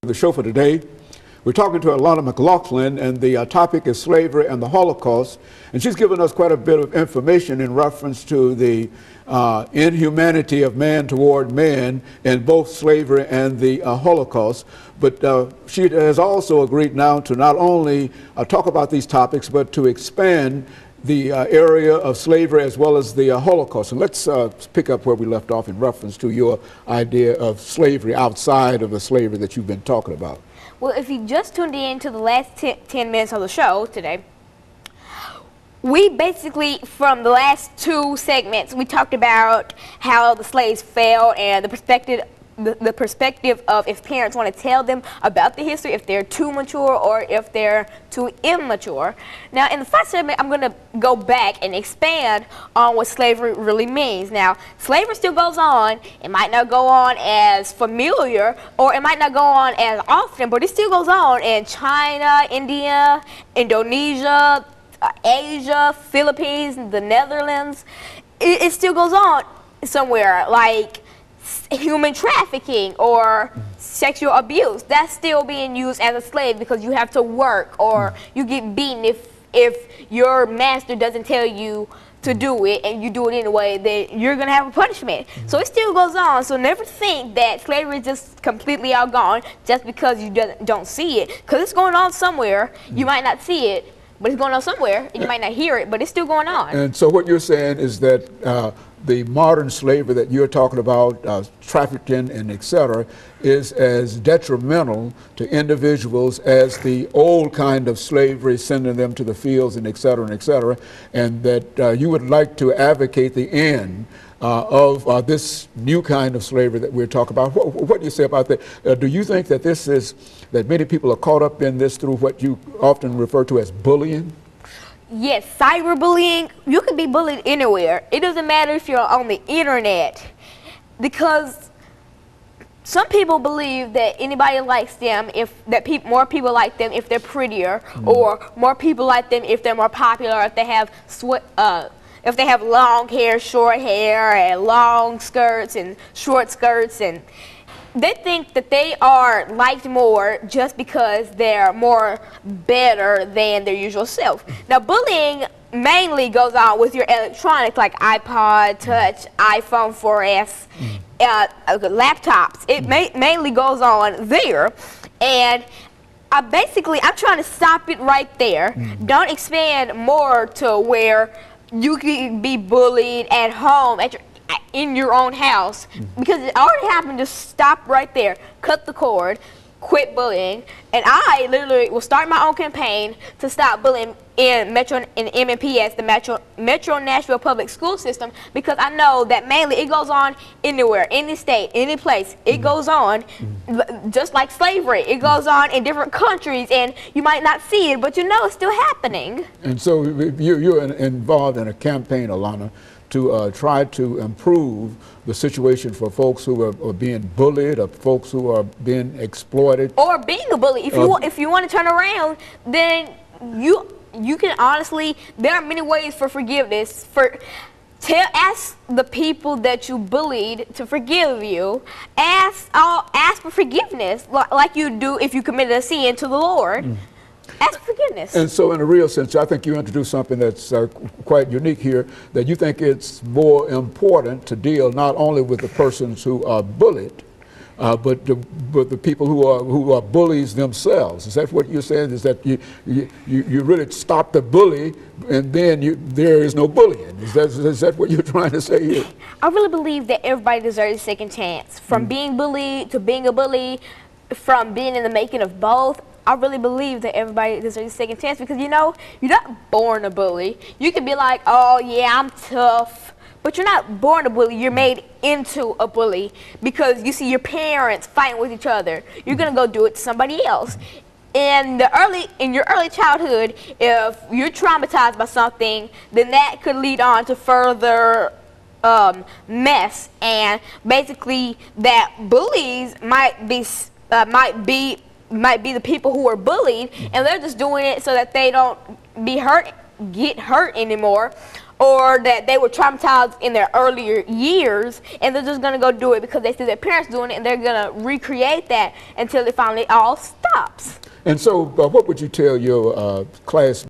The show for today, we're talking to Alana McLaughlin, and the topic is slavery and the Holocaust. And she's given us quite a bit of information in reference to the inhumanity of man toward man in both slavery and the Holocaust. But she has also agreed now to not only talk about these topics, but to expand the area of slavery as well as the Holocaust. And let's pick up where we left off in reference to your idea of slavery outside of the slavery that you've been talking about. Well, if you just tuned in to the last 10 minutes of the show today, we basically, from the last two segments, we talked about how the slaves fell and the perspective of if parents want to tell them about the history, if they're too mature or if they're too immature. Now, in the first segment, I'm going to go back and expand on what slavery really means. Now, slavery still goes on. It might not go on as familiar, or it might not go on as often, but it still goes on in China, India, Indonesia, Asia, Philippines, the Netherlands. It still goes on somewhere, like human trafficking or sexual abuse. That's still being used as a slave because you have to work or you get beaten if your master doesn't tell you to do it and you do it anyway, then you're going to have a punishment. So it still goes on. So never think that slavery is just completely all gone just because you don't see it, because it's going on somewhere. You might not see it, but it's going on somewhere, and you might not hear it, but it's still going on. And so what you're saying is that the modern slavery that you're talking about, trafficking and et cetera, is as detrimental to individuals as the old kind of slavery, sending them to the fields and et cetera, and that you would like to advocate the end of this new kind of slavery that we're talking about. What do you say about that? Do you think that that many people are caught up in this through what you often refer to as bullying? Yes, cyberbullying. You can be bullied anywhere. It doesn't matter if you're on the internet, because some people believe that anybody likes them more people like them if they're prettier, or more people like them if they're more popular, if they have long hair, short hair, and long skirts and short skirts, and they think that they are liked more just because they're better than their usual self. Now, bullying mainly goes on with your electronics like iPod Touch, iPhone 4S, laptops. It mainly goes on there, and I'm trying to stop it right there. Don't expand more to where you can be bullied at home, in your own house, because it already happened. Just stop right there, cut the cord, quit bullying, and I literally will start my own campaign to stop bullying in MNPS, the Metro Nashville Public School System, because I know that mainly it goes on anywhere, any state, any place. It goes on, just like slavery. It goes on in different countries, and you might not see it, but you know it's still happening. And so you're involved in a campaign, Alana, to try to improve the situation for folks who are being bullied, or folks who are being exploited, or being a bully. If you want to turn around, then you can honestly. There are many ways for forgiveness. Ask the people that you bullied to forgive you. Ask for forgiveness, like you do if you committed a sin to the Lord. Ask forgiveness. And so in a real sense, I think you introduced something that's quite unique here, that you think it's more important to deal not only with the persons who are bullied, but the people who are bullies themselves. Is that what you're saying? Is that you really stop the bully, and then there is no bullying? Is that what you're trying to say here? I really believe that everybody deserves a second chance. From being bullied to being a bully, from being in the making of both. I really believe that everybody deserves a second chance, because, you know, you're not born a bully. You can be like, oh, yeah, I'm tough. But you're not born a bully. You're made into a bully because you see your parents fighting with each other. You're going to go do it to somebody else. In your early childhood, if you're traumatized by something, then that could lead on to further mess. And basically, that bullies might be the people who are bullied, and they're just doing it so that they don't get hurt anymore, or that they were traumatized in their earlier years, and they're just gonna go do it because they see their parents doing it, and they're gonna recreate that until it finally all stops. And so, what would you tell your class